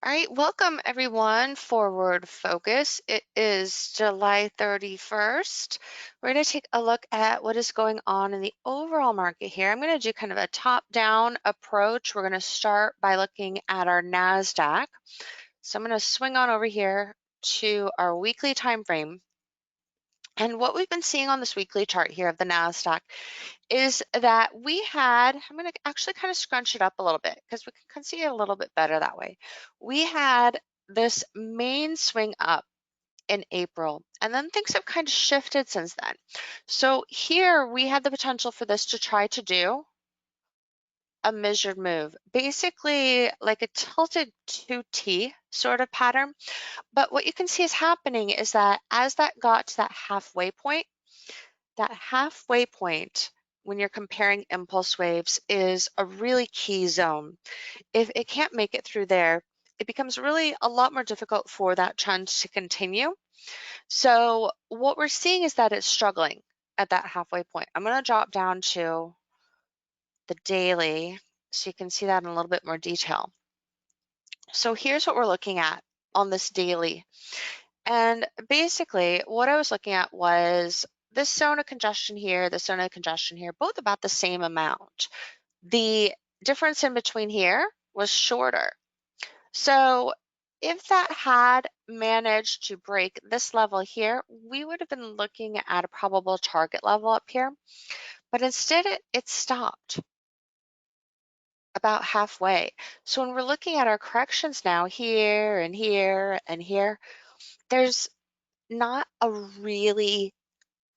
All right, welcome everyone. Forward Focus. It is July 31st. We're going to take a look at what is going on in the overall market here. I'm going to do kind of a top-down approach. We're going to start by looking at our Nasdaq. So I'm going to swing on over here to our weekly time frame. And what we've been seeing on this weekly chart here of the Nasdaq is that I'm going to actually kind of scrunch it up a little bit because we can see it a little bit better that way. We had this main swing up in April, and then things have kind of shifted since then. So here we had the potential for this to try to do a measured move, basically like a tilted 2T sort of pattern. But what you can see is happening is that as that got to that halfway point, when you're comparing impulse waves is a really key zone. If it can't make it through there, it becomes really a lot more difficult for that trend to continue. So what we're seeing is that it's struggling at that halfway point. I'm going to drop down to the daily so you can see that in a little bit more detail. So here's what we're looking at on this daily. And basically what I was looking at was this zone of congestion here, this zone of congestion here, both about the same amount. The difference in between here was shorter. So if that had managed to break this level here, we would have been looking at a probable target level up here. But instead it stopped about halfway. So when we're looking at our corrections now here and here and here, there's not a really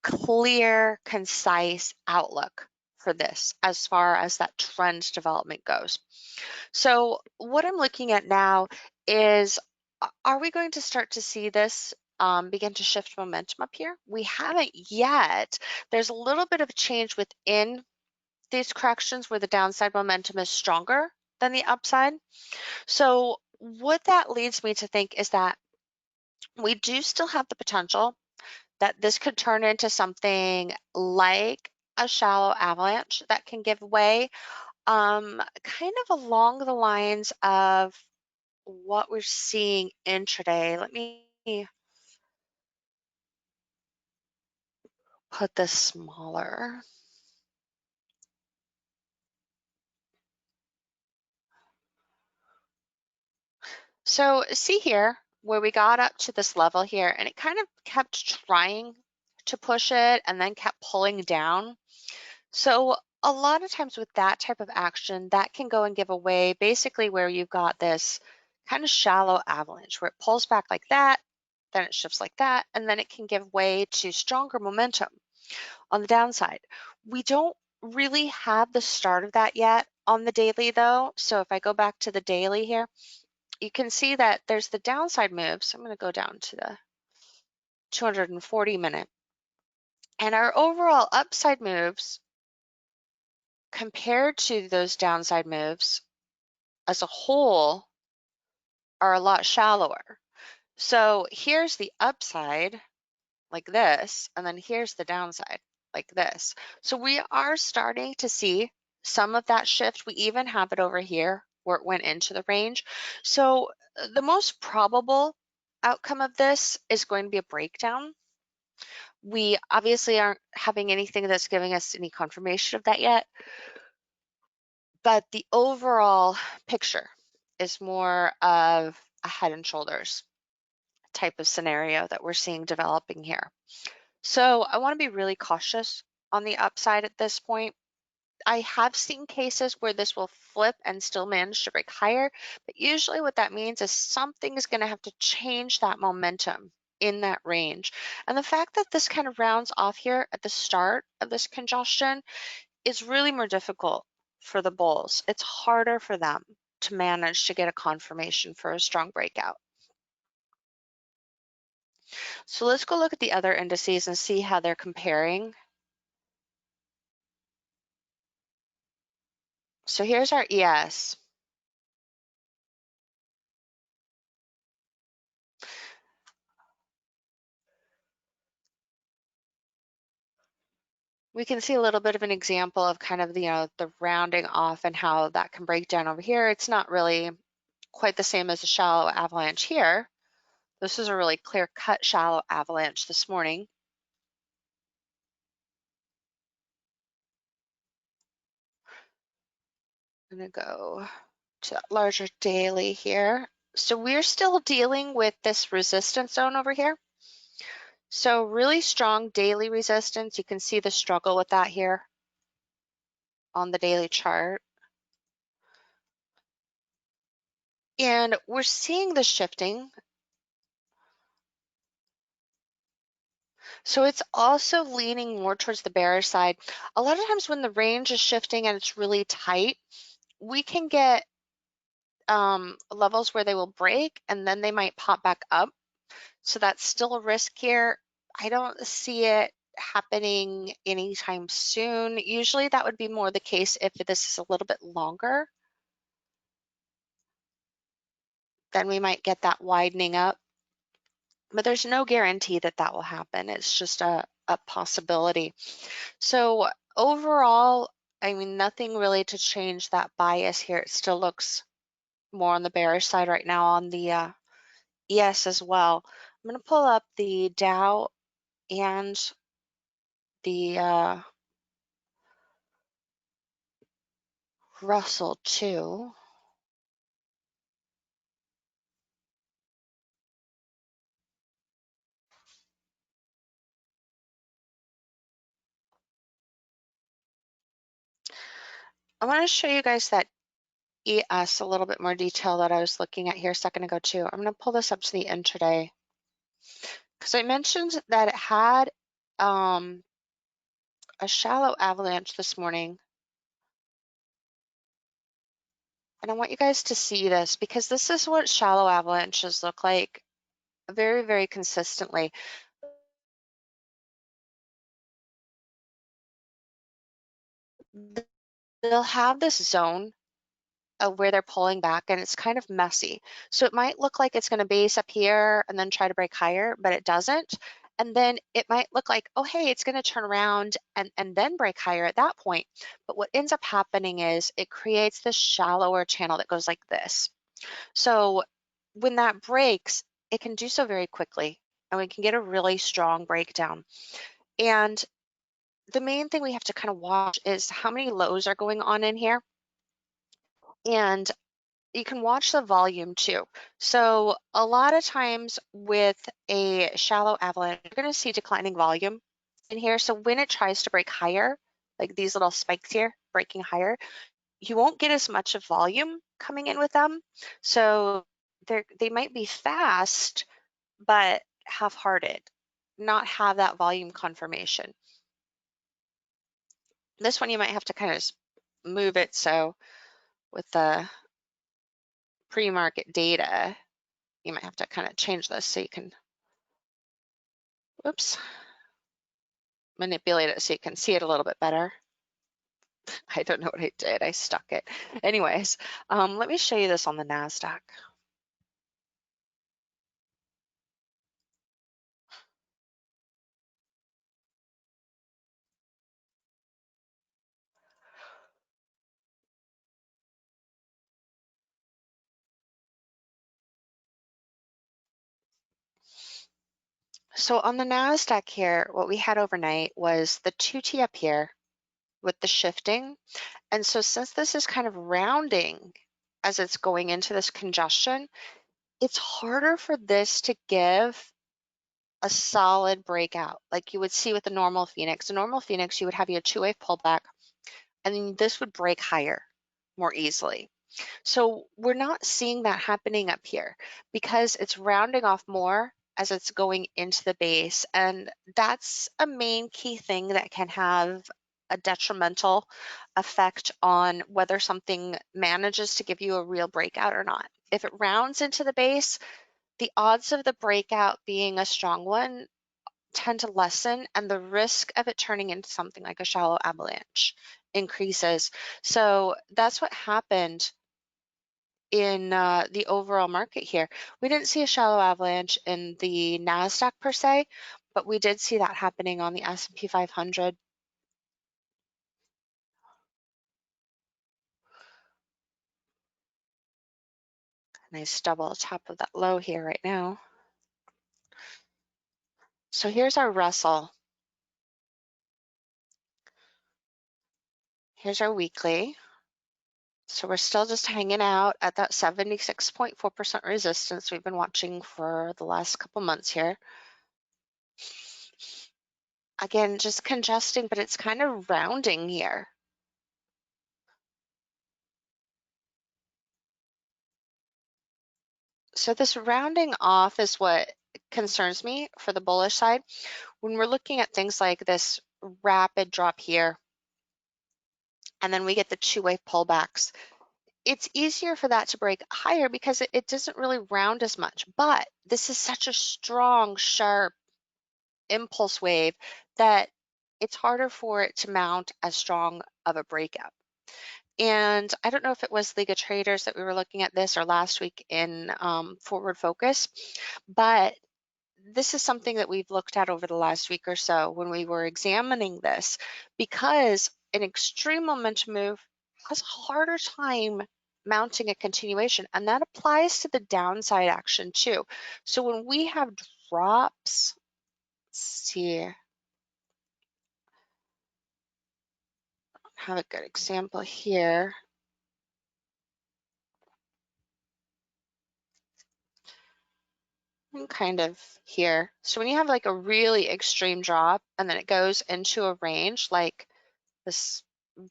clear, concise outlook for this as far as that trend development goes. So what I'm looking at now is, are we going to start to see this begin to shift momentum up here? We haven't yet. There's a little bit of a change within these corrections where the downside momentum is stronger than the upside. So what that leads me to think is that we do still have the potential that this could turn into something like a shallow avalanche that can give way, kind of along the lines of what we're seeing intraday. Let me put this smaller. So see here where we got up to this level here and it kind of kept trying to push it and then kept pulling down. So a lot of times with that type of action, that can go and give away basically where you've got this kind of shallow avalanche where it pulls back like that, then it shifts like that, and then it can give way to stronger momentum on the downside. We don't really have the start of that yet on the daily though. So if I go back to the daily here, you can see that there's the downside moves. I'm going to go down to the 240 minute. And our overall upside moves compared to those downside moves as a whole are a lot shallower. So here's the upside like this, and then here's the downside like this. So we are starting to see some of that shift. We even have it over here where it went into the range. So the most probable outcome of this is going to be a breakdown. We obviously aren't having anything that's giving us any confirmation of that yet, but the overall picture is more of a head and shoulders type of scenario that we're seeing developing here. So I want to be really cautious on the upside at this point. I have seen cases where this will flip and still manage to break higher, but usually what that means is something is going to have to change that momentum in that range. And the fact that this kind of rounds off here at the start of this congestion is really more difficult for the bulls. It's harder for them to manage to get a confirmation for a strong breakout. So let's go look at the other indices and see how they're comparing. So here's our ES. We can see a little bit of an example of kind of the rounding off and how that can break down over here. It's not really quite the same as a shallow avalanche here. This is a really clear-cut shallow avalanche this morning. I'm gonna go to that larger daily here. So we're still dealing with this resistance zone over here. So really strong daily resistance. You can see the struggle with that here on the daily chart. And we're seeing the shifting. So it's also leaning more towards the bearish side. A lot of times when the range is shifting and it's really tight, we can get levels where they will break and then they might pop back up. So that's still a risk here. I don't see it happening anytime soon. Usually that would be more the case if this is a little bit longer. Then we might get that widening up. But there's no guarantee that that will happen. It's just a possibility. So overall, I mean, nothing really to change that bias here. It still looks more on the bearish side right now on the ES as well. I'm going to pull up the Dow and the Russell too. I want to show you guys that ES a little bit more detail that I was looking at here a second ago too. I'm going to pull this up to the intraday because I mentioned that it had a shallow avalanche this morning. And I want you guys to see this because this is what shallow avalanches look like very, very consistently. They'll have this zone where they're pulling back and it's kind of messy. So it might look like it's going to base up here and then try to break higher, but it doesn't. And then it might look like, oh, hey, it's going to turn around and then break higher at that point. But what ends up happening is it creates this shallower channel that goes like this. So when that breaks, it can do so very quickly and we can get a really strong breakdown. And the main thing we have to kind of watch is how many lows are going on in here. And you can watch the volume too. So a lot of times with a shallow avalanche, you're going to see declining volume in here. So when it tries to break higher, like these little spikes here breaking higher, you won't get as much of volume coming in with them. So they might be fast, but half-hearted, not have that volume confirmation. This one you might have to kind of move it so with the pre-market data, you might have to kind of change this so you can, whoops, manipulate it so you can see it a little bit better. I don't know what I did, I stuck it. Anyways, let me show you this on the Nasdaq. So on the Nasdaq here, what we had overnight was the 2T up here with the shifting. And so since this is kind of rounding as it's going into this congestion, it's harder for this to give a solid breakout like you would see with the normal Phoenix. A normal Phoenix, you would have your two-wave pullback, and then this would break higher more easily. So we're not seeing that happening up here because it's rounding off more as it's going into the base. And that's a main key thing that can have a detrimental effect on whether something manages to give you a real breakout or not. If it rounds into the base, the odds of the breakout being a strong one tend to lessen and the risk of it turning into something like a shallow avalanche increases. So that's what happened in the overall market here. We didn't see a shallow avalanche in the Nasdaq per se, but we did see that happening on the S&P 500. Nice double top of that low here right now. So here's our Russell. Here's our weekly. So we're still just hanging out at that 76.4% resistance we've been watching for the last couple months here. Again, just congesting, but it's kind of rounding here. So this rounding off is what concerns me for the bullish side. When we're looking at things like this rapid drop here, and then we get the two-way pullbacks, it's easier for that to break higher because it doesn't really round as much. But this is such a strong, sharp impulse wave that it's harder for it to mount as strong of a breakout. And I don't know if it was League of Traders that we were looking at this or last week in Forward Focus, but this is something that we've looked at over the last week or so when we were examining this, because an extreme momentum move has a harder time mounting a continuation, and that applies to the downside action too. So when we have drops, let's see, have a good example here. And kind of here. So when you have like a really extreme drop and then it goes into a range like this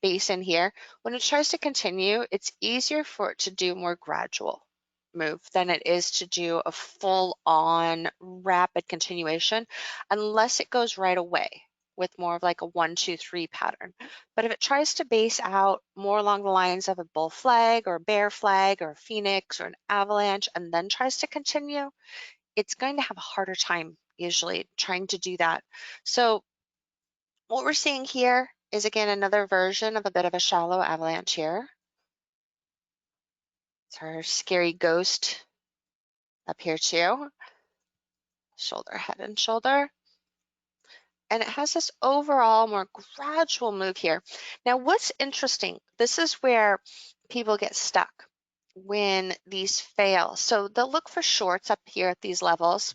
basin here, when it tries to continue, it's easier for it to do more gradual move than it is to do a full-on rapid continuation, unless it goes right away with more of like a 1, 2, 3 pattern. But if it tries to base out more along the lines of a bull flag or a bear flag or a phoenix or an avalanche and then tries to continue, it's going to have a harder time usually trying to do that. So what we're seeing here is, again, another version of a bit of a shallow avalanche here. It's our scary ghost up here too. Shoulder, head and shoulder. And it has this overall more gradual move here. Now, what's interesting, this is where people get stuck when these fail. So they'll look for shorts up here at these levels,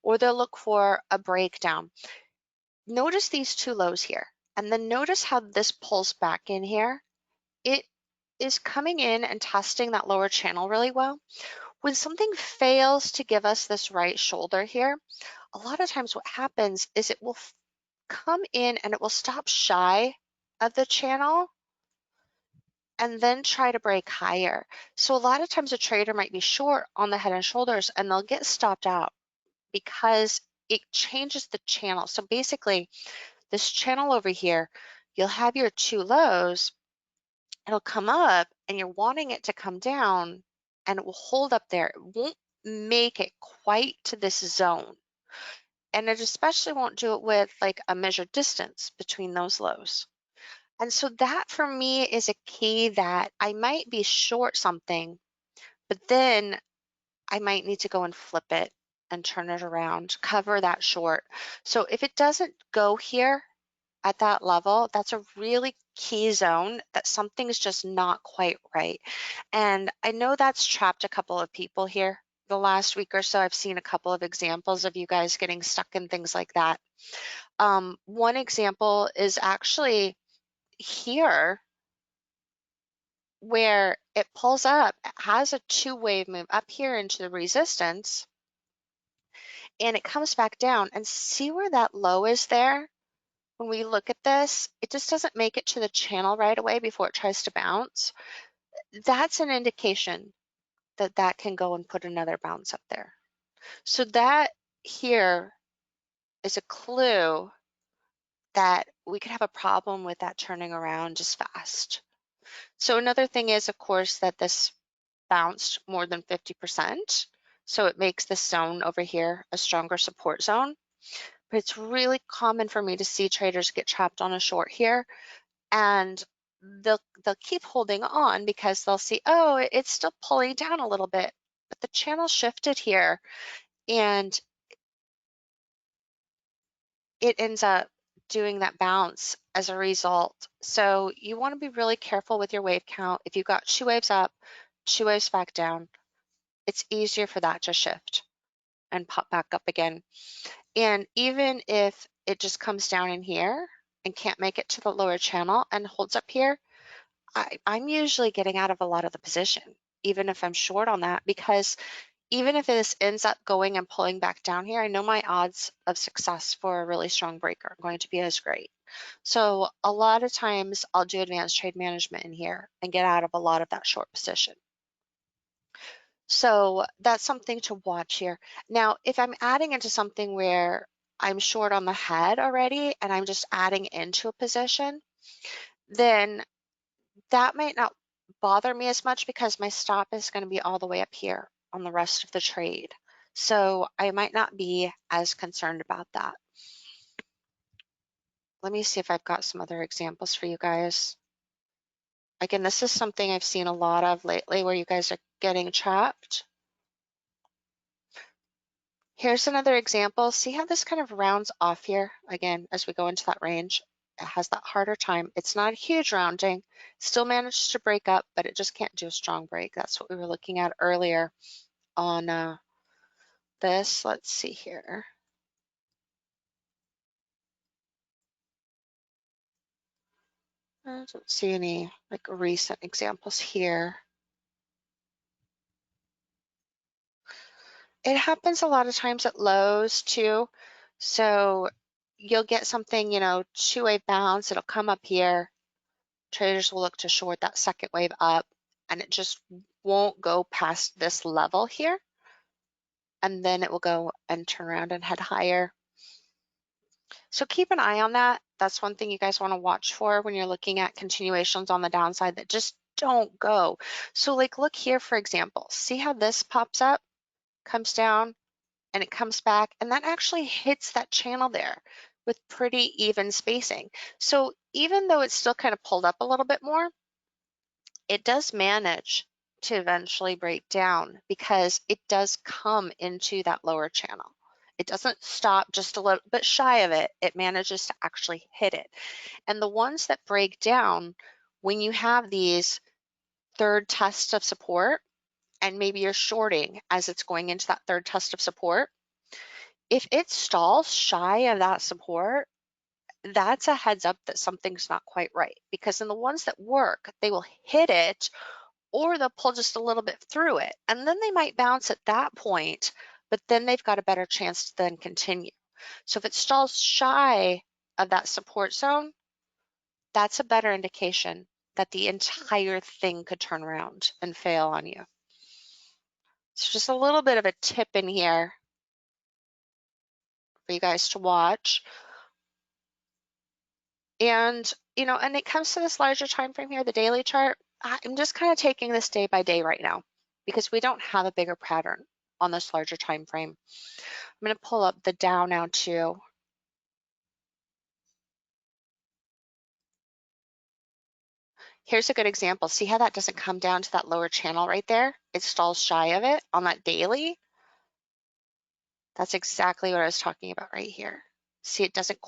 or they'll look for a breakdown. Notice these two lows here, and then notice how this pulls back in here. It is coming in and testing that lower channel really well. When something fails to give us this right shoulder here, a lot of times what happens is it will come in and it will stop shy of the channel and then try to break higher. So a lot of times a trader might be short on the head and shoulders and they'll get stopped out because it changes the channel. So basically, this channel over here, you'll have your two lows, it'll come up and you're wanting it to come down and it will hold up there. It won't make it quite to this zone. And it especially won't do it with like a measured distance between those lows. And so that for me is a key that I might be short something, but then I might need to go and flip it and turn it around, cover that short. So if it doesn't go here at that level, that's a really key zone that something's just not quite right. And I know that's trapped a couple of people here the last week or so. I've seen a couple of examples of you guys getting stuck in things like that. One example is actually here where it pulls up, it has a two-wave move up here into the resistance, and it comes back down. And see where that low is there? When we look at this, it just doesn't make it to the channel right away before it tries to bounce. That's an indication that that can go and put another bounce up there. So that here is a clue that we could have a problem with that turning around just fast. So another thing is, of course, that this bounced more than 50%. So it makes this zone over here a stronger support zone. But it's really common for me to see traders get trapped on a short here, and they'll keep holding on because they'll see, oh, it's still pulling down a little bit, but the channel shifted here and it ends up doing that bounce as a result. So you want to be really careful with your wave count. If you've got two waves up, two waves back down, it's easier for that to shift and pop back up again. And even if it just comes down in here and can't make it to the lower channel and holds up here, I'm usually getting out of a lot of the position, even if I'm short on that, because even if this ends up going and pulling back down here, I know my odds of success for a really strong break are going to be as great. So a lot of times I'll do advanced trade management in here and get out of a lot of that short position. So that's something to watch here. Now, if I'm adding into something where I'm short on the head already and I'm just adding into a position, then that might not bother me as much because my stop is going to be all the way up here on the rest of the trade. So I might not be as concerned about that. Let me see if I've got some other examples for you guys. Again, this is something I've seen a lot of lately where you guys are getting trapped. Here's another example. See how this kind of rounds off here? Again, as we go into that range, it has that harder time. It's not a huge rounding. Still manages to break up, but it just can't do a strong break. That's what we were looking at earlier on this. Let's see here. I don't see any like recent examples here. It happens a lot of times at lows too. So you'll get something, you know, two-wave bounce. It'll come up here. Traders will look to short that second wave up, and it just won't go past this level here. And then it will go and turn around and head higher. So keep an eye on that. That's one thing you guys want to watch for when you're looking at continuations on the downside that just don't go. So like look here, for example, see how this pops up, comes down, and it comes back, and that actually hits that channel there with pretty even spacing. So even though it's still kind of pulled up a little bit more, it does manage to eventually break down because it does come into that lower channel. It doesn't stop just a little bit shy of it. It manages to actually hit it. And the ones that break down, when you have these third tests of support, and maybe you're shorting as it's going into that third test of support, if it stalls shy of that support, that's a heads up that something's not quite right. Because in the ones that work, they will hit it or they'll pull just a little bit through it. And then they might bounce at that point, but then they've got a better chance to then continue. So if it stalls shy of that support zone, that's a better indication that the entire thing could turn around and fail on you. So just a little bit of a tip in here for you guys to watch. And, you know, and it comes to this larger time frame here, the daily chart. I'm just kind of taking this day by day right now because we don't have a bigger pattern on this larger time frame. I'm going to pull up the Dow now too. Here's a good example. See how that doesn't come down to that lower channel right there? It stalls shy of it on that daily. That's exactly what I was talking about right here. See, it doesn't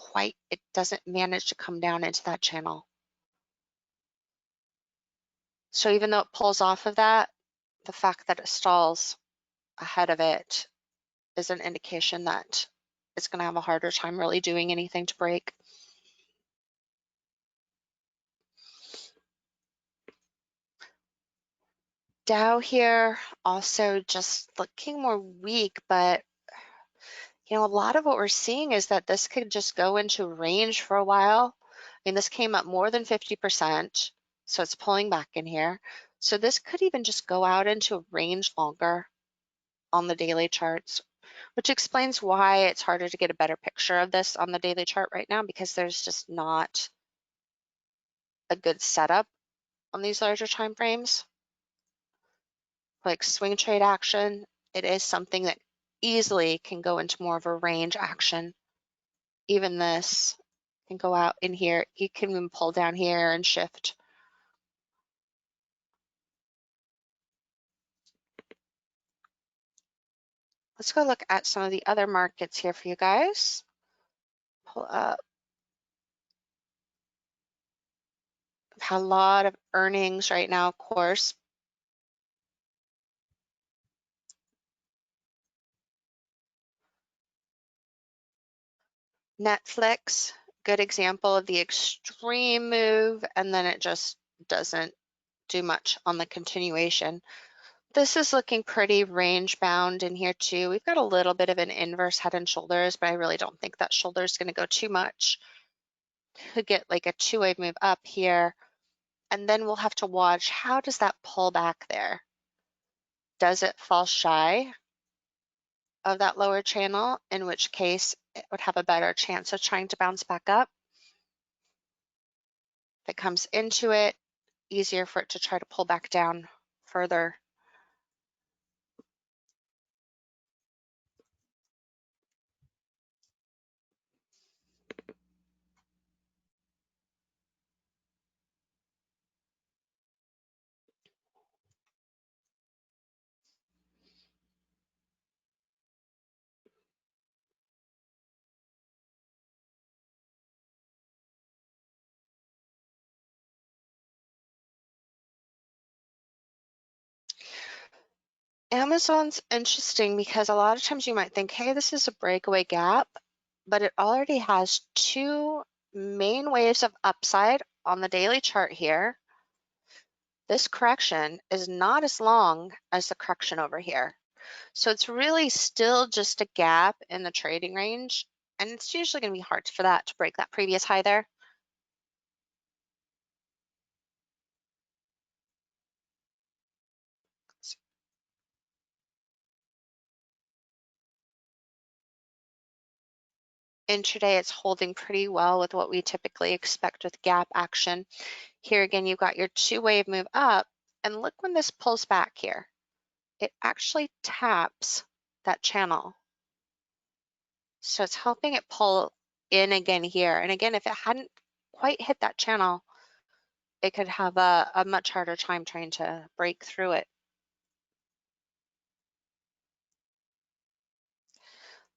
manage to come down into that channel. So even though it pulls off of that, the fact that it stalls ahead of it is an indication that it's going to have a harder time really doing anything to break. Dow here also just looking more weak, but you know, a lot of what we're seeing is that this could just go into range for a while. I mean, this came up more than 50%, so it's pulling back in here. So this could even just go out into range longer on the daily charts, which explains why it's harder to get a better picture of this on the daily chart right now because there's just not a good setup on these larger time frames. Like swing trade action, it is something that easily can go into more of a range action. Even this can go out in here. You can even pull down here and shift. Let's go look at some of the other markets here for you guys. Pull up. We've had a lot of earnings right now, of course. Netflix, good example of the extreme move, and then it just doesn't do much on the continuation. This is looking pretty range bound in here too. We've got a little bit of an inverse head and shoulders, but I really don't think that shoulder is going to go too much. Could get like a two-way move up here, and then we'll have to watch how does that pull back there. Does it fall shy of that lower channel, in which case it would have a better chance of trying to bounce back up. If it comes into it, easier for it to try to pull back down further. Amazon's interesting because a lot of times you might think, hey, this is a breakaway gap, but it already has two main waves of upside on the daily chart here. This correction is not as long as the correction over here. So it's really still just a gap in the trading range, and it's usually going to be hard for that to break that previous high there. Intraday, it's holding pretty well with what we typically expect with gap action. Here again, you've got your two-wave move up, and look when this pulls back here. It actually taps that channel. So it's helping it pull in again here. And again, if it hadn't quite hit that channel, it could have a much harder time trying to break through it.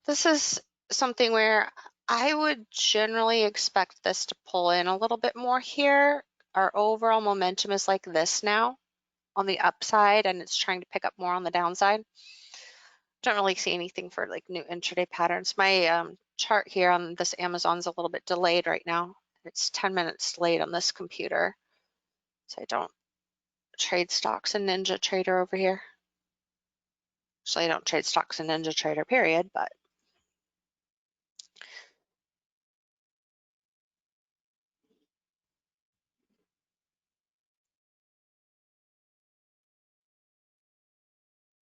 This is something where I would generally expect this to pull in a little bit more here. Our overall momentum is like this now on the upside, and it's trying to pick up more on the downside. Don't really see anything for like new intraday patterns. My chart here on this Amazon's a little bit delayed right now. It's 10 minutes late on this computer. So I don't trade stocks in Ninja Trader over here. So I don't trade stocks in Ninja Trader, period, but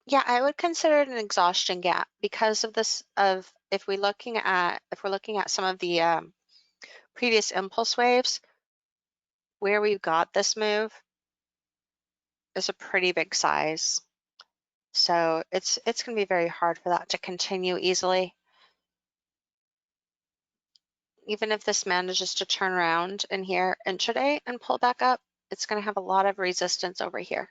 yeah, I would consider it an exhaustion gap because of this. Of if we're looking at some of the previous impulse waves, where we've got this move is a pretty big size. So it's going to be very hard for that to continue easily. Even if this manages to turn around in here intraday and pull back up, it's going to have a lot of resistance over here.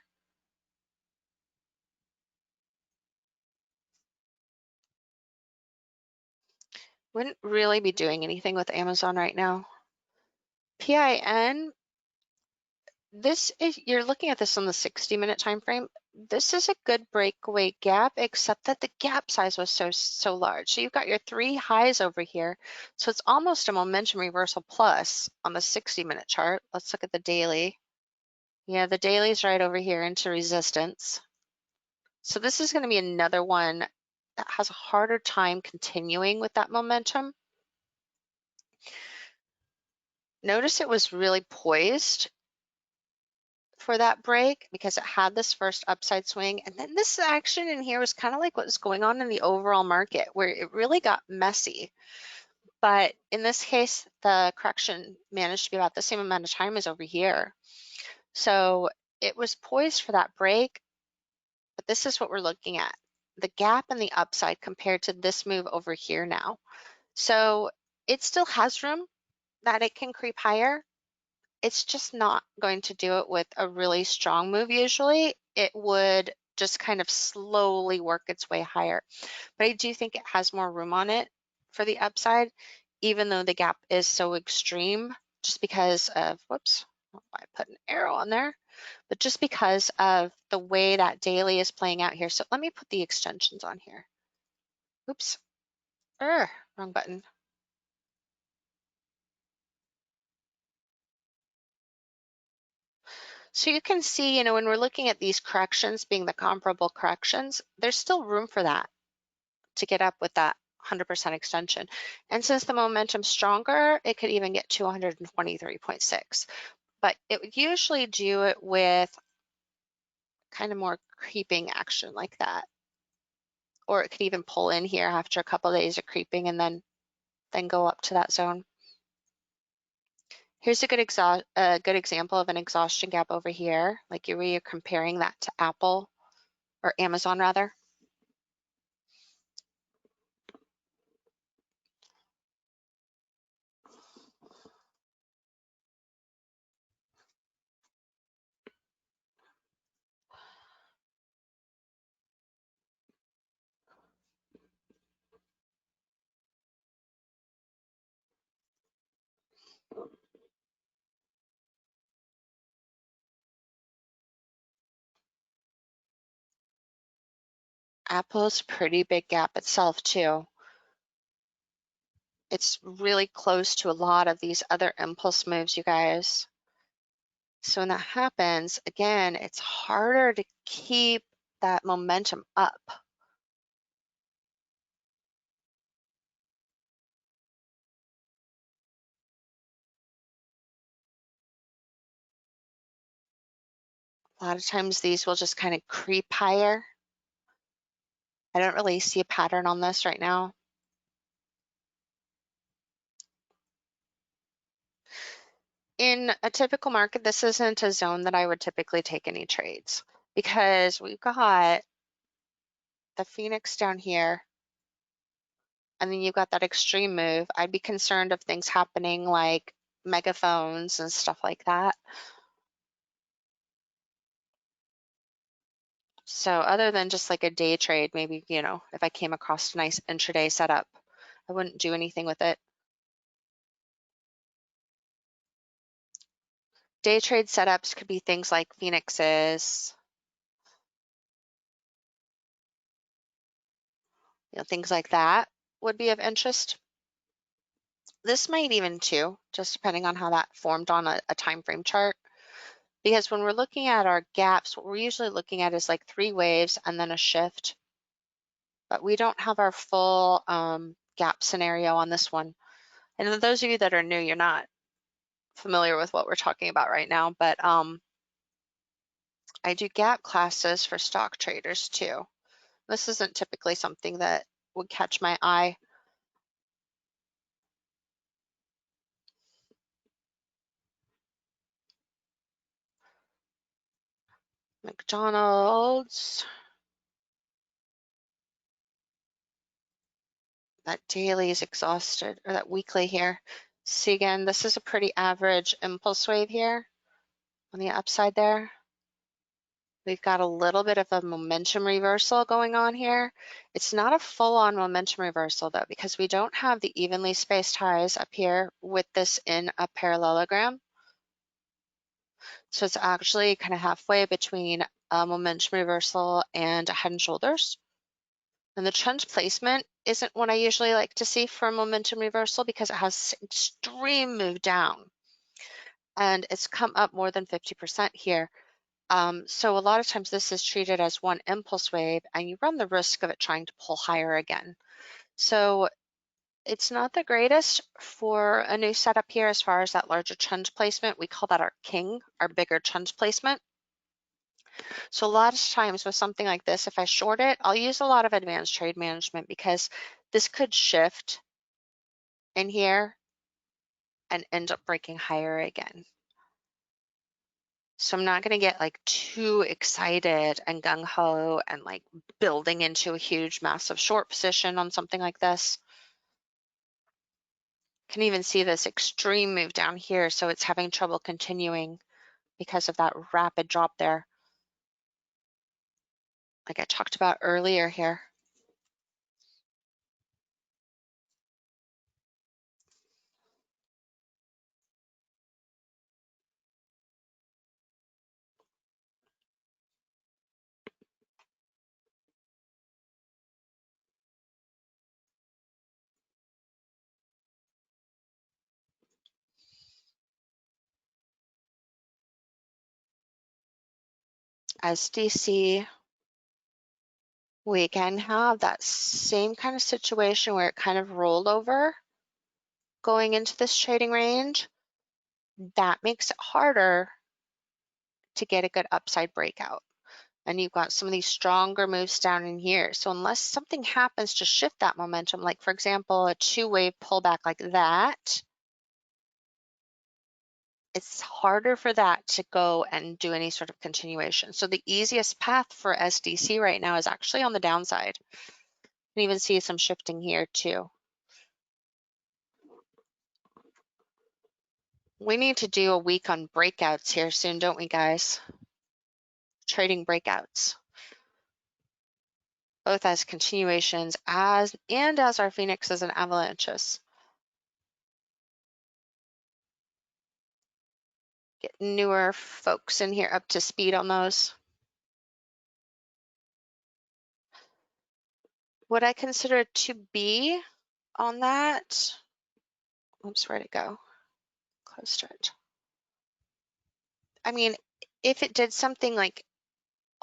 Wouldn't really be doing anything with Amazon right now. PIN, this is, you're looking at this on the 60-minute time frame. This is a good breakaway gap, except that the gap size was so large. So you've got your three highs over here. So it's almost a momentum reversal plus on the 60-minute chart. Let's look at the daily. Yeah, the daily's right over here into resistance. So this is going to be another one that has a harder time continuing with that momentum. Notice it was really poised for that break because it had this first upside swing. And then this action in here was kind of like what was going on in the overall market where it really got messy. But in this case, the correction managed to be about the same amount of time as over here. So it was poised for that break, but this is what we're looking at. The gap and the upside compared to this move over here now. So it still has room that it can creep higher. It's just not going to do it with a really strong move usually. It would just kind of slowly work its way higher. But I do think it has more room on it for the upside, even though the gap is so extreme, just because of, whoops, I put an arrow on there, but just because of the way that daily is playing out here. So let me put the extensions on here. Oops, wrong button. So you can see, when we're looking at these corrections being the comparable corrections, there's still room for that to get up with that 100% extension. And since the momentum's stronger, it could even get to 123.6. But it would usually do it with kind of more creeping action like that. Or it could even pull in here after a couple of days of creeping and then go up to that zone. Here's a good example of an exhaustion gap over here, like you're comparing that to Apple or Amazon rather. Apple's a pretty big gap itself too. It's really close to a lot of these other impulse moves, you guys. So when that happens, again, it's harder to keep that momentum up. A lot of times these will just kind of creep higher. I don't really see a pattern on this right now. In a typical market, this isn't a zone that I would typically take any trades because we've got the Phoenix down here and then you've got that extreme move. I'd be concerned of things happening like megaphones and stuff like that. So other than just like a day trade, maybe, if I came across a nice intraday setup, I wouldn't do anything with it. Day trade setups could be things like Phoenixes, things like that would be of interest. This might even too, just depending on how that formed on a time frame chart. Because when we're looking at our gaps, what we're usually looking at is like 3 waves and then a shift. But we don't have our full gap scenario on this one. And those of you that are new, you're not familiar with what we're talking about right now, but I do gap classes for stock traders too. This isn't typically something that would catch my eye. McDonald's. That daily is exhausted, or that weekly here. See again, this is a pretty average impulse wave here on the upside there. We've got a little bit of a momentum reversal going on here. It's not a full-on momentum reversal though, because we don't have the evenly spaced highs up here with this in a parallelogram. So it's actually kind of halfway between a momentum reversal and a head and shoulders. And the trend placement isn't what I usually like to see for a momentum reversal because it has extreme move down. And it's come up more than 50% here. So a lot of times this is treated as one impulse wave and you run the risk of it trying to pull higher again. So it's not the greatest for a new setup here as far as that larger trend placement. We call that our king, our bigger trend placement. So a lot of times with something like this, if I short it, I'll use a lot of advanced trade management because this could shift in here and end up breaking higher again. So I'm not going to get like too excited and gung-ho and like building into a huge massive short position on something like this. Can even see this extreme move down here, so it's having trouble continuing because of that rapid drop there, like I talked about earlier here. SDC, we can have that same kind of situation where it kind of rolled over going into this trading range. That makes it harder to get a good upside breakout. And you've got some of these stronger moves down in here. So unless something happens to shift that momentum, like for example, a two-wave pullback like that, it's harder for that to go and do any sort of continuation. So the easiest path for SDC right now is actually on the downside. You can even see some shifting here too. We need to do a week on breakouts here soon, don't we, guys? Trading breakouts, both as continuations as our Phoenixes and Avalanches. Get newer folks in here up to speed on those. What I consider to be on that, oops, where'd it go? Close to it. I mean, if it did something like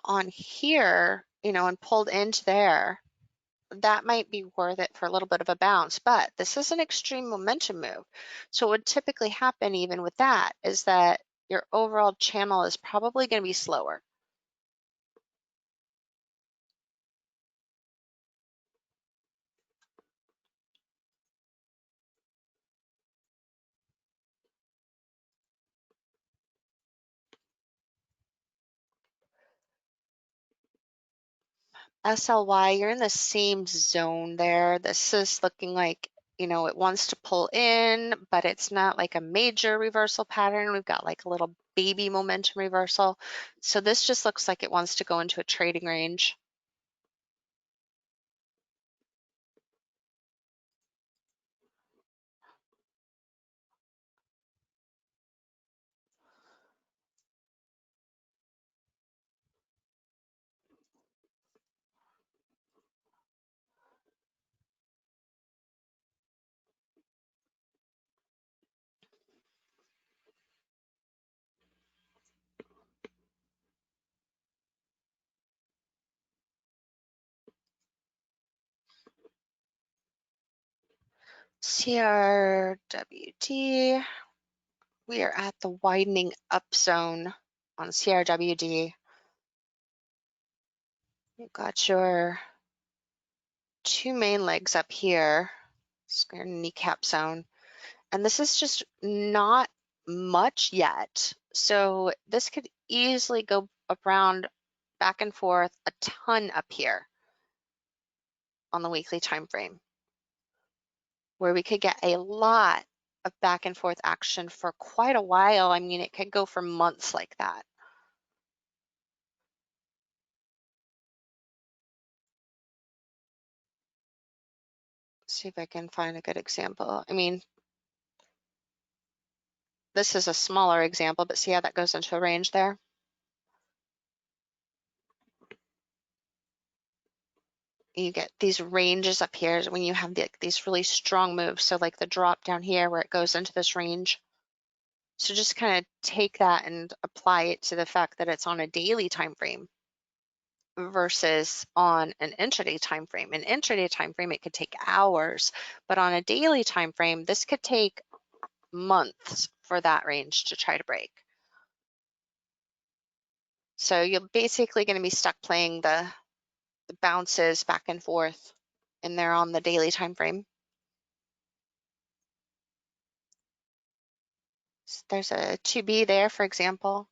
on here, you know, and pulled into there, that might be worth it for a little bit of a bounce, but this is an extreme momentum move. So what would typically happen even with that is that your overall channel is probably going to be slower. SLY, you're in the same zone there. This is looking like, you know, it wants to pull in, but it's not like a major reversal pattern. We've got like a little baby momentum reversal. So this just looks like it wants to go into a trading range. CRWD, we are at the widening up zone on CRWD. You've got your two main legs up here, square kneecap zone, and this is just not much yet. So this could easily go around back and forth a ton up here on the weekly time frame, where we could get a lot of back and forth action for quite a while. I mean, it could go for months like that. See if I can find a good example. I mean, this is a smaller example, but see how that goes into a range there? You get these ranges up here when you have these really strong moves. So like the drop down here where it goes into this range. So just kind of take that and apply it to the fact that it's on a daily time frame versus on an intraday time frame. An intraday time frame, it could take hours, but on a daily time frame, this could take months for that range to try to break. So you're basically going to be stuck playing the bounces back and forth in there on the daily time frame. So there's a 2B there, for example.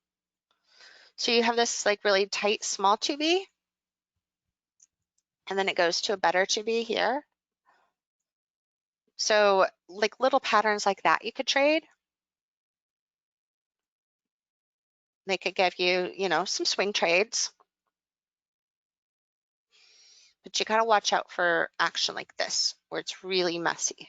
So you have this like really tight small 2B, and then it goes to a better 2B here. So like little patterns like that you could trade. They could give you, you know, some swing trades. But you gotta watch out for action like this, where it's really messy.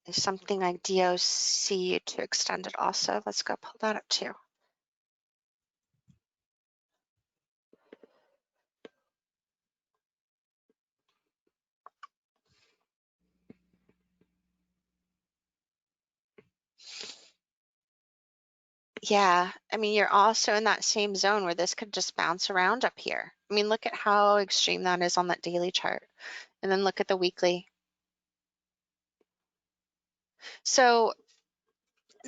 There's something like DOC to extend it also. Let's go pull that up too. Yeah, I mean, you're also in that same zone where this could just bounce around up here. I mean, look at how extreme that is on that daily chart. And then look at the weekly. So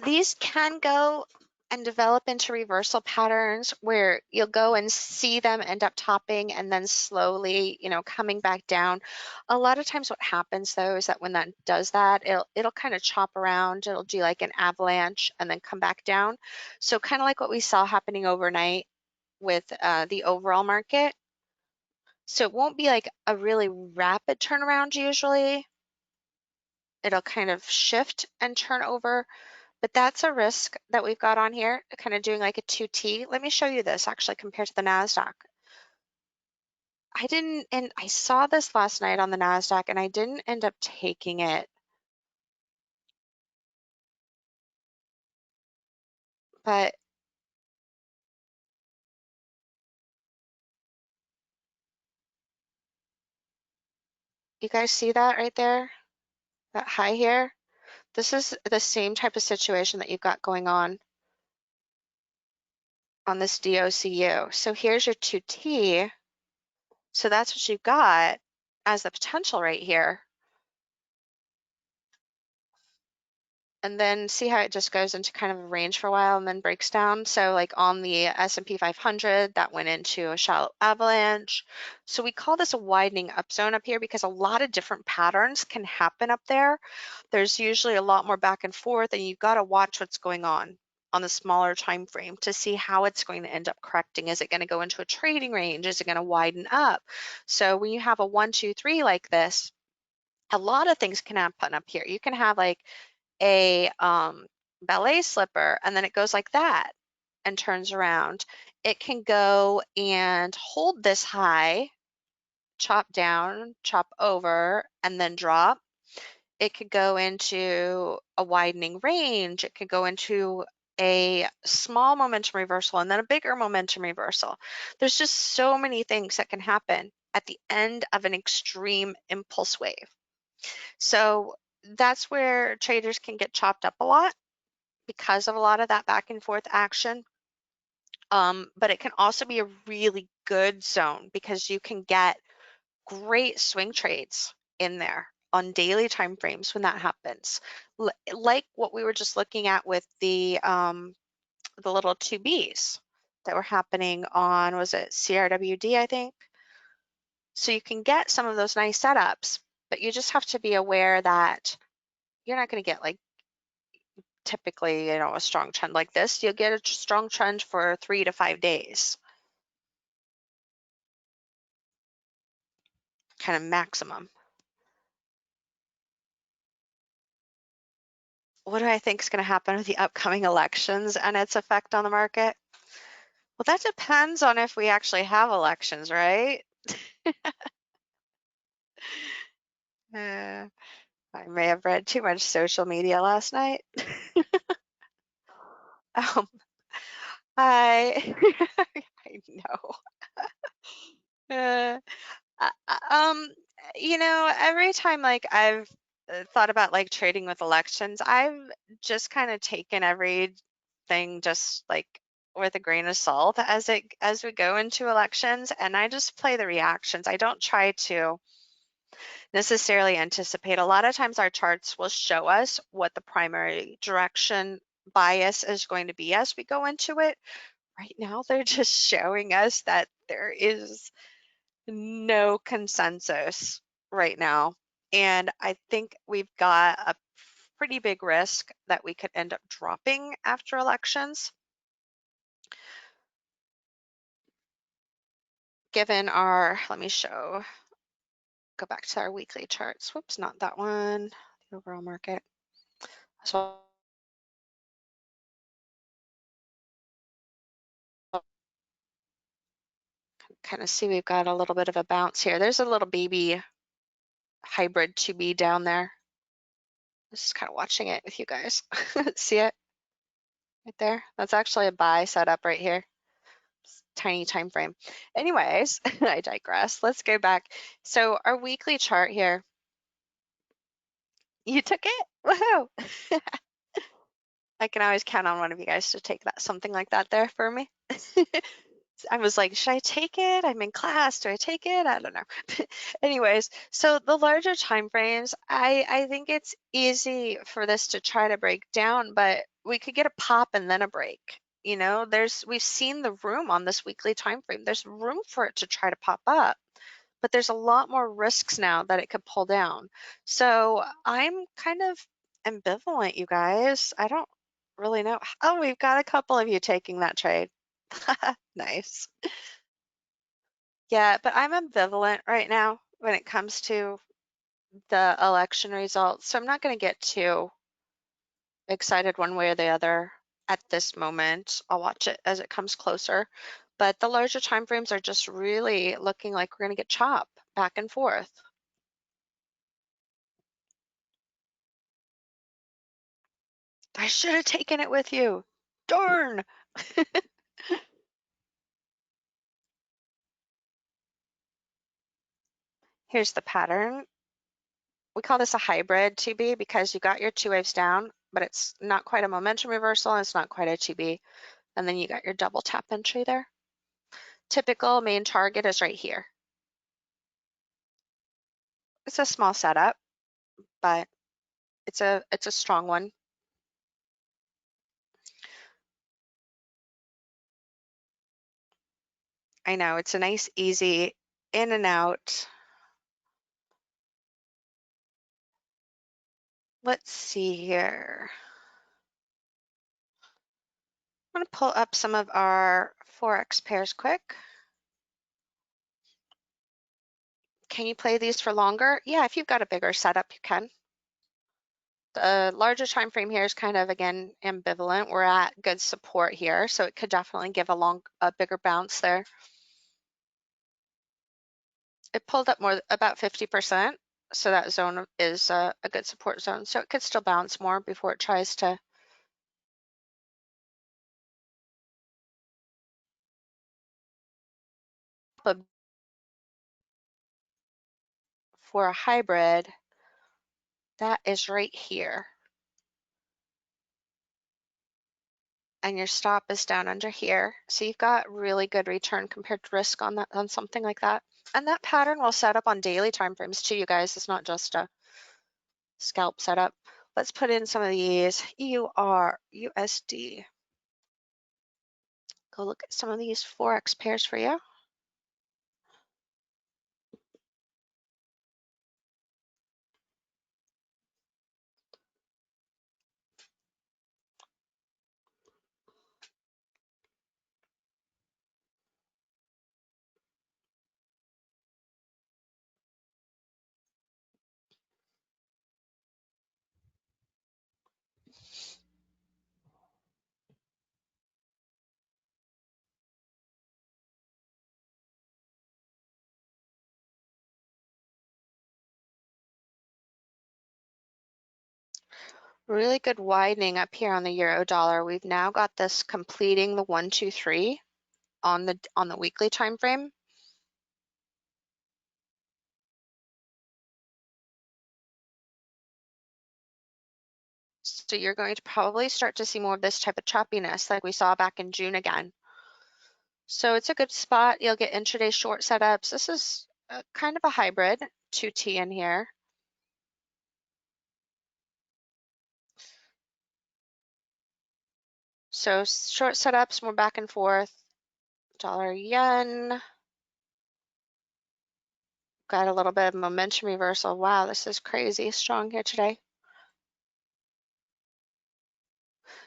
these can go and develop into reversal patterns where you'll go and see them end up topping and then slowly, coming back down. A lot of times what happens though is that when that does that, it'll kind of chop around. It'll do like an avalanche and then come back down. So kind of like what we saw happening overnight with the overall market. So it won't be like a really rapid turnaround usually. It'll kind of shift and turn over. But that's a risk that we've got on here, kind of doing like a 2T. Let me show you this actually compared to the Nasdaq. And I saw this last night on the Nasdaq and I didn't end up taking it. But you guys see that right there? That high here? This is the same type of situation that you've got going on this DOCU. So here's your 2T. So that's what you've got as the potential right here. And then see how it just goes into kind of a range for a while and then breaks down. So like on the S&P 500, that went into a shallow avalanche. So we call this a widening up zone up here because a lot of different patterns can happen up there. There's usually a lot more back and forth, and you've got to watch what's going on the smaller time frame to see how it's going to end up correcting. Is it going to go into a trading range? Is it going to widen up? So when you have a 1, 2, 3 like this, a lot of things can happen up here. You can have like a ballet slipper and then it goes like that and turns around. It can go and hold this high, chop down, chop over, and then drop. It could go into a widening range. It could go into a small momentum reversal and then a bigger momentum reversal. There's just so many things that can happen at the end of an extreme impulse wave. So that's where traders can get chopped up a lot because of a lot of that back and forth action. But it can also be a really good zone because you can get great swing trades in there on daily time frames when that happens. Like what we were just looking at with the little 2Bs that were happening on, was it CRWD, I think? So you can get some of those nice setups, but you just have to be aware that you're not going to get like typically, a strong trend like this. You'll get a strong trend for 3 to 5 days, kind of maximum. What do I think is going to happen with the upcoming elections and its effect on the market? Well, that depends on if we actually have elections, right? Uh, I may have read too much social media last night. Um, I I know. Uh, um, every time like I've thought about like trading with elections, I've just kind of taken everything just like with a grain of salt as we go into elections, and I just play the reactions. I don't try to necessarily anticipate. A lot of times our charts will show us what the primary direction bias is going to be as we go into it. Right now, they're just showing us that there is no consensus right now. And I think we've got a pretty big risk that we could end up dropping after elections, given let me go back to our weekly charts. Whoops, not that one, the overall market. So kind of see we've got a little bit of a bounce here. There's a little baby hybrid 2B down there. Just kind of watching it with you guys. See it right there? That's actually a buy setup right here. Tiny time frame. Anyways, I digress. Let's go back. So our weekly chart here, you took it? Woohoo! I can always count on one of you guys to take that something like that there for me. I was like, should I take it? I'm in class. Do I take it? I don't know. Anyways, so the larger time frames, I think it's easy for this to try to break down, but we could get a pop and then a break. You know, we've seen the room on this weekly time frame. There's room for it to try to pop up, but there's a lot more risks now that it could pull down. So I'm kind of ambivalent, you guys. I don't really know. Oh, we've got a couple of you taking that trade. Nice. Yeah, but I'm ambivalent right now when it comes to the election results. So I'm not going to get too excited one way or the other at this moment. I'll watch it as it comes closer. But the larger time frames are just really looking like we're going to get chopped back and forth. I should have taken it with you. Darn. Here's the pattern. We call this a hybrid 2B because you got your two waves down, but it's not quite a momentum reversal and it's not quite a 2B. And then you got your double tap entry there. Typical main target is right here. It's a small setup, but it's a strong one. I know it's a nice, easy in and out. Let's see here. I'm going to pull up some of our Forex pairs quick. Can you play these for longer? Yeah, if you've got a bigger setup, you can. The larger time frame here is kind of, again, ambivalent. We're at good support here, so it could definitely give a bigger bounce there. It pulled up more, about 50%, so that zone is a good support zone. So it could still bounce more before it tries to. But for a hybrid, that is right here. And your stop is down under here. So you've got really good return compared to risk on that, on something like that. And that pattern will set up on daily time frames too, you guys. It's not just a scalp setup. Let's put in some of these EUR, USD. Go look at some of these Forex pairs for you. Really good widening up here on the euro dollar. We've now got this completing the 1, 2, 3 on the weekly time frame. So you're going to probably start to see more of this type of choppiness like we saw back in June again. So it's a good spot. You'll get intraday short setups. This is kind of a hybrid 2T in here. So short setups, more back and forth. Dollar yen. Got a little bit of momentum reversal. Wow, this is crazy strong here today.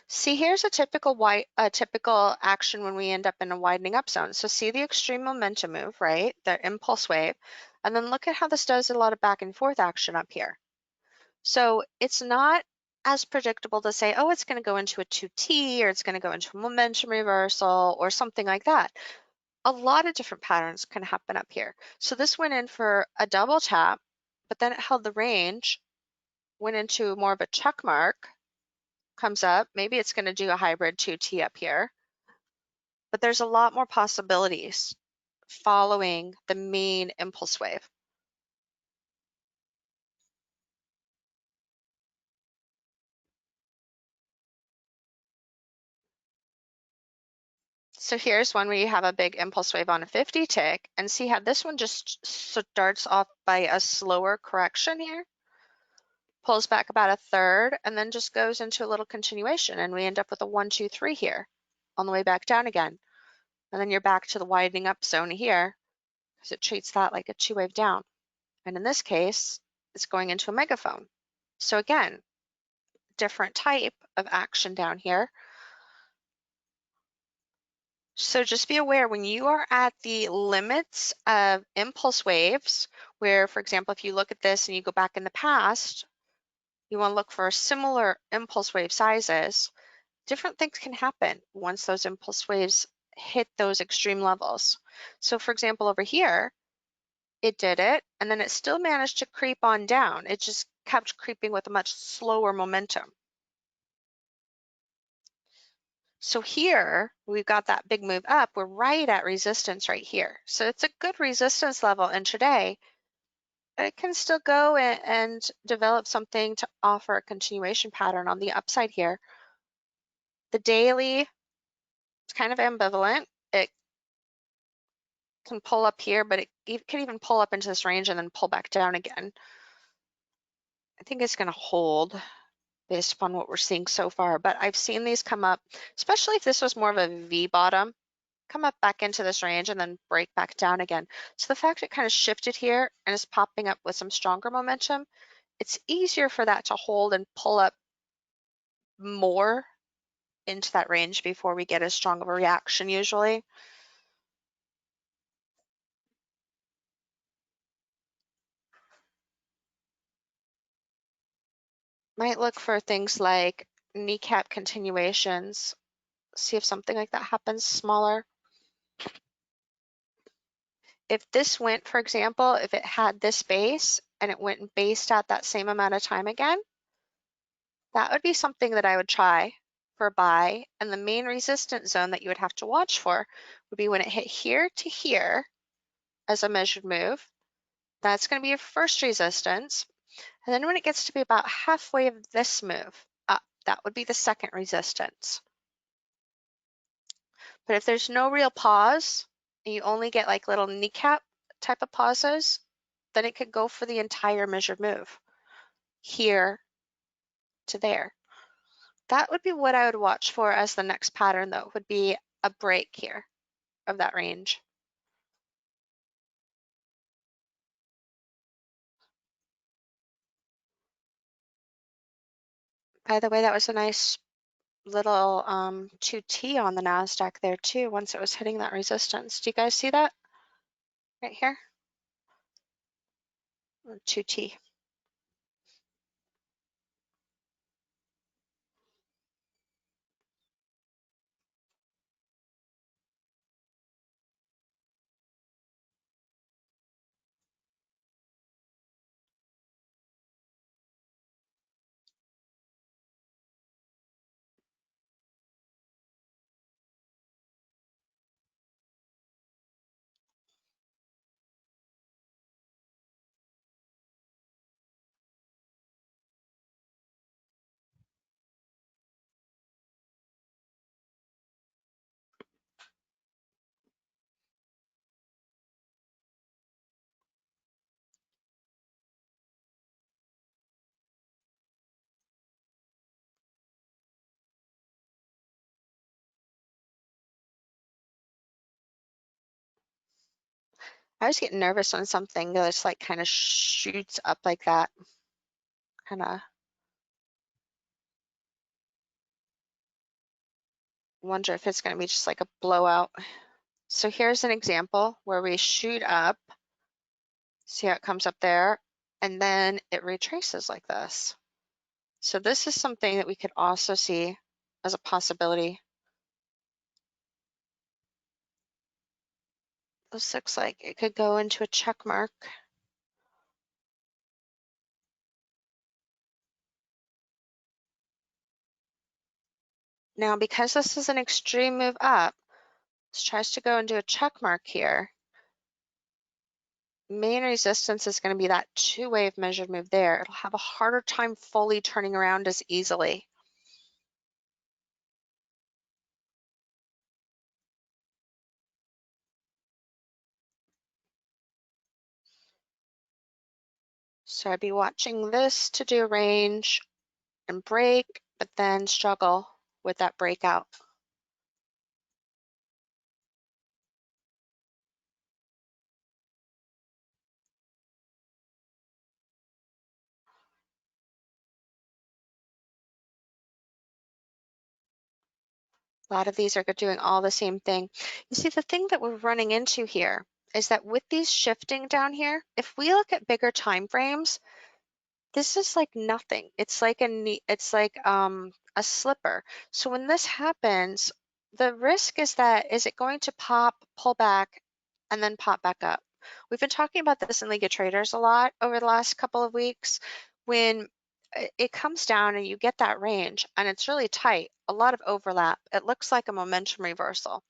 See, here's a typical action when we end up in a widening up zone. So see the extreme momentum move, right? The impulse wave. And then look at how this does a lot of back and forth action up here. So it's not as predictable to say, oh, it's going to go into a 2T or it's going to go into a momentum reversal or something like that. A lot of different patterns can happen up here. So this went in for a double tap, but then it held the range, went into more of a check mark, comes up. Maybe it's going to do a hybrid 2T up here. But there's a lot more possibilities following the main impulse wave. So here's one where you have a big impulse wave on a 50 tick, and see how this one just starts off by a slower correction here, pulls back about a third, and then just goes into a little continuation, and we end up with a 1, 2, 3 here on the way back down again. And then you're back to the widening up zone here because it treats that like a 2-wave down. And in this case, it's going into a megaphone. So again, different type of action down here. So just be aware when you are at the limits of impulse waves, where, for example, if you look at this and you go back in the past, you want to look for similar impulse wave sizes, different things can happen once those impulse waves hit those extreme levels. So for example, over here, it did it, and then it still managed to creep on down. It just kept creeping with a much slower momentum. So here, we've got that big move up. We're right at resistance right here. So it's a good resistance level intraday. It can still go and develop something to offer a continuation pattern on the upside here. The daily, it's kind of ambivalent. It can pull up here, but it can even pull up into this range and then pull back down again. I think it's going to hold based upon what we're seeing so far, but I've seen these come up, especially if this was more of a V bottom, come up back into this range and then break back down again. So the fact it kind of shifted here and is popping up with some stronger momentum, it's easier for that to hold and pull up more into that range before we get as strong of a reaction usually. Might look for things like kneecap continuations, see if something like that happens smaller. If this went, for example, if it had this base and it went and based out that same amount of time again, that would be something that I would try for a buy. And the main resistance zone that you would have to watch for would be when it hit here to here as a measured move. That's going to be your first resistance. And then when it gets to be about halfway of this move up, that would be the second resistance. But if there's no real pause, and you only get like little kneecap type of pauses, then it could go for the entire measured move here to there. That would be what I would watch for as the next pattern, though, would be a break here of that range. By the way, that was a nice little 2T on the Nasdaq there too, once it was hitting that resistance. Do you guys see that right here? 2T. I was getting nervous on something that's like kind of shoots up like that. Kind of wonder if it's going to be just like a blowout. So here's an example where we shoot up. See how it comes up there, and then it retraces like this. So this is something that we could also see as a possibility. This looks like it could go into a check mark. Now, because this is an extreme move up, this tries to go into a check mark here. Main resistance is going to be that 2-wave measured move there. It'll have a harder time fully turning around as easily. So I'd be watching this to do range and break, but then struggle with that breakout. A lot of these are doing all the same thing. You see, the thing that we're running into here is that with these shifting down here, if we look at bigger time frames, this is like nothing. It's like a slipper. So when this happens, the risk is that is it going to pop, pull back, and then pop back up? We've been talking about this in League of Traders a lot over the last couple of weeks. When it comes down and you get that range and it's really tight, a lot of overlap, it looks like a momentum reversal.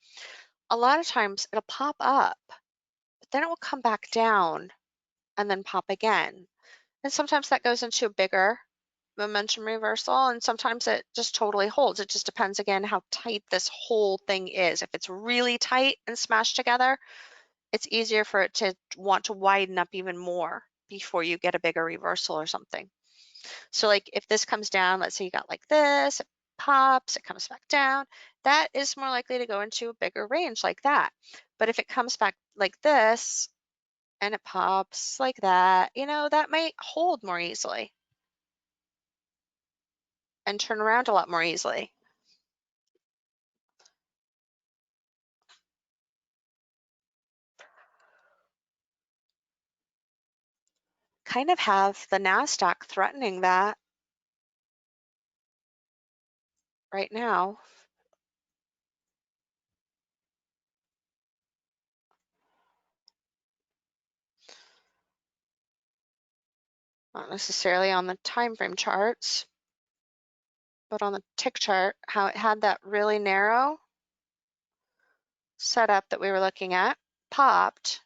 A lot of times it'll pop up, but then it will come back down and then pop again. And sometimes that goes into a bigger momentum reversal, and sometimes it just totally holds. It just depends, again, how tight this whole thing is. If it's really tight and smashed together, it's easier for it to want to widen up even more before you get a bigger reversal or something. So like if this comes down, let's say you got like this, it pops, it comes back down, that is more likely to go into a bigger range like that. But if it comes back like this and it pops like that, that might hold more easily and turn around a lot more easily. Kind of have the Nasdaq threatening that right now. Not necessarily on the time frame charts, but on the tick chart, how it had that really narrow setup that we were looking at, popped,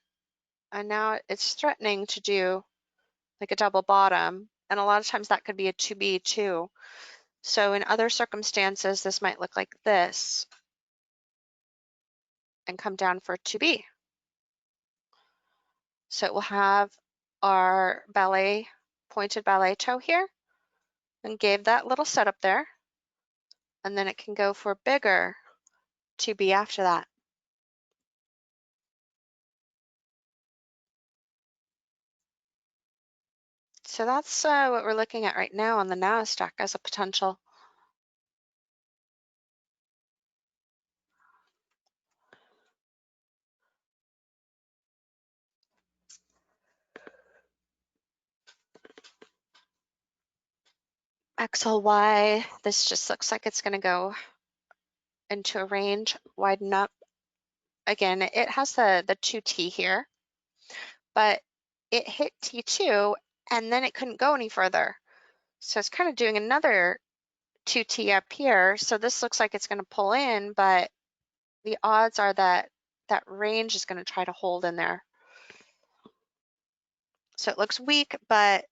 and now it's threatening to do like a double bottom, and a lot of times that could be a 2B too. So in other circumstances, this might look like this and come down for 2B. So it will have our pointed ballet toe here and gave that little setup there, and then it can go for bigger 2B after that. So that's what we're looking at right now on the Nasdaq as a potential. XLY, this just looks like it's going to go into a range, widen up. Again, it has the 2T here, but it hit T2 and then it couldn't go any further. So it's kind of doing another 2T up here. So this looks like it's going to pull in, but the odds are that that range is going to try to hold in there. So it looks weak, but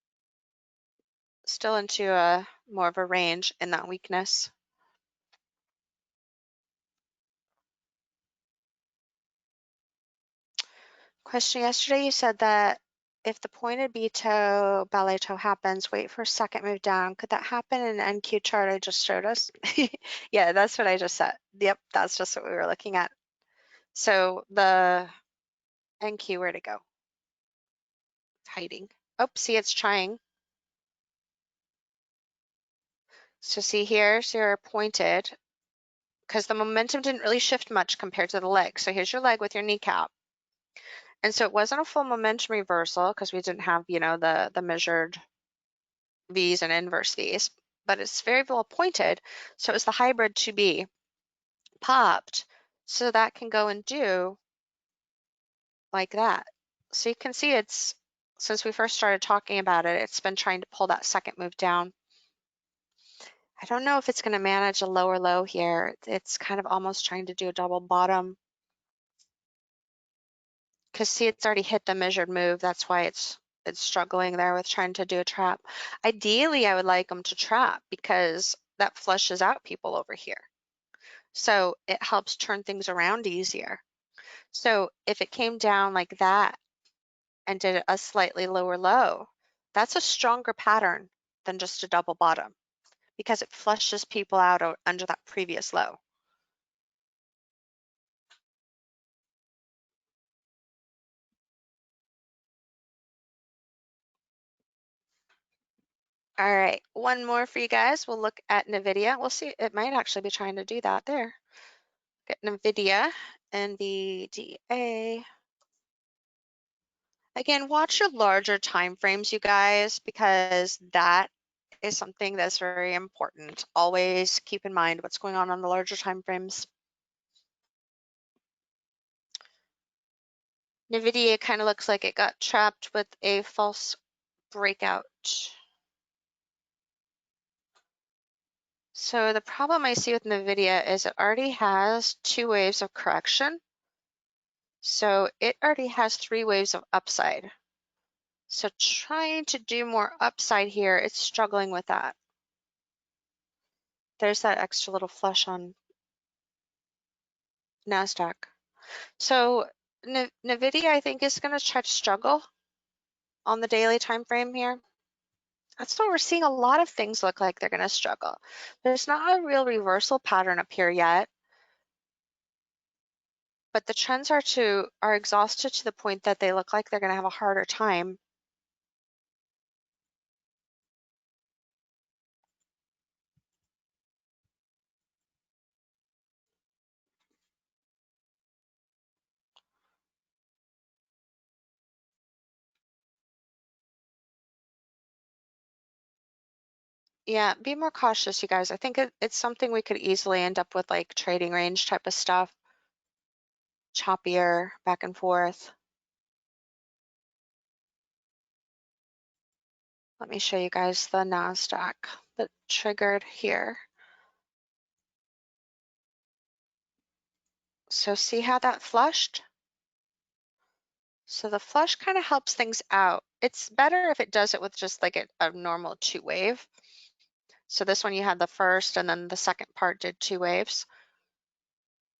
still into a more of a range in that weakness. Question yesterday, you said that if the pointed B toe, ballet toe happens, wait for a second move down. Could that happen in an NQ chart I just showed us? Yeah, that's what I just said. Yep, that's just what we were looking at. So the NQ, where'd it go? It's hiding. Oh, see, it's trying. So see here, so you're pointed, because the momentum didn't really shift much compared to the leg. So here's your leg with your kneecap. And so it wasn't a full momentum reversal because we didn't have, the measured V's and inverse V's, but it's very well pointed. So it was the hybrid 2B popped. So that can go and do like that. So you can see since we first started talking about it, it's been trying to pull that second move down. I don't know if it's going to manage a lower low here. It's kind of almost trying to do a double bottom. Because see, it's already hit the measured move. That's why it's struggling there with trying to do a trap. Ideally, I would like them to trap because that flushes out people over here. So it helps turn things around easier. So if it came down like that and did a slightly lower low, That's a stronger pattern than just a double bottom because it flushes people out under that previous low. All right, one more for you guys. We'll look at Nvidia. We'll see. It might actually be trying to do that there. Get Nvidia, NVDA. Again, watch your larger time frames, you guys, because that is something that's very important. Always keep in mind what's going on the larger time frames. Nvidia kind of looks like it got trapped with a false breakout. So the problem I see with Nvidia is it already has 2 waves of correction. So it already has 3 waves of upside. So trying to do more upside here, it's struggling with that. There's that extra little flush on Nasdaq. So Nvidia, I think, is going to try to struggle on the daily time frame here. That's what we're seeing. A lot of things look like they're going to struggle. There's not a real reversal pattern up here yet, but the trends are exhausted to the point that they look like they're going to have a harder time. Yeah, be more cautious, you guys. I think it's something we could easily end up with, like trading range type of stuff, choppier back and forth. Let me show you guys the Nasdaq that triggered here. So see how that flushed? So the flush kind of helps things out. It's better if it does it with just like a normal 2 wave. So this one you had the first and then the second part did 2 waves.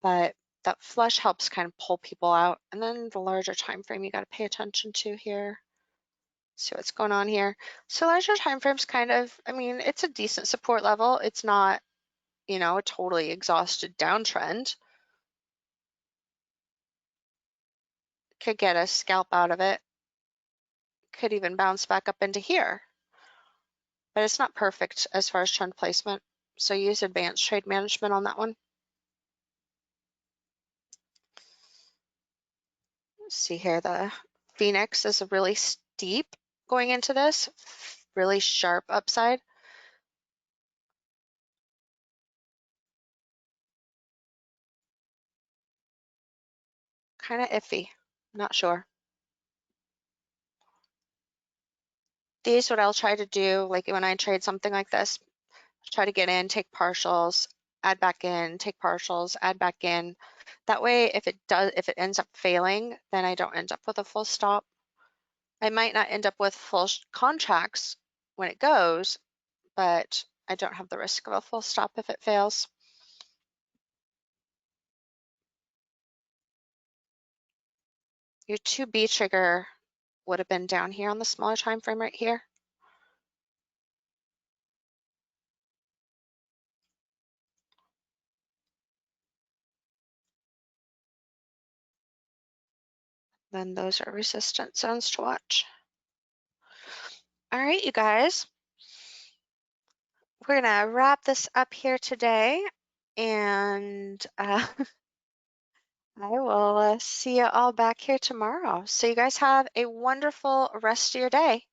But that flush helps kind of pull people out. And then the larger time frame you got to pay attention to here. See what's going on here. So larger time frames kind of, I mean, it's a decent support level. It's not, you know, a totally exhausted downtrend. Could get a scalp out of it. Could even bounce back up into here. But it's not perfect as far as trend placement. So use advanced trade management on that one. See here, the Phoenix is really steep going into this, really sharp upside. Kind of iffy, not sure. These, what I'll try to do, like when I trade something like this, try to get in, take partials, add back in, take partials, add back in. That way, if it ends up failing, then I don't end up with a full stop. I might not end up with full contracts when it goes, but I don't have the risk of a full stop if it fails. Your 2B trigger would have been down here on the smaller time frame right here. Then those are resistance zones to watch. All right, you guys. We're gonna wrap this up here today, and I will see you all back here tomorrow. So you guys have a wonderful rest of your day.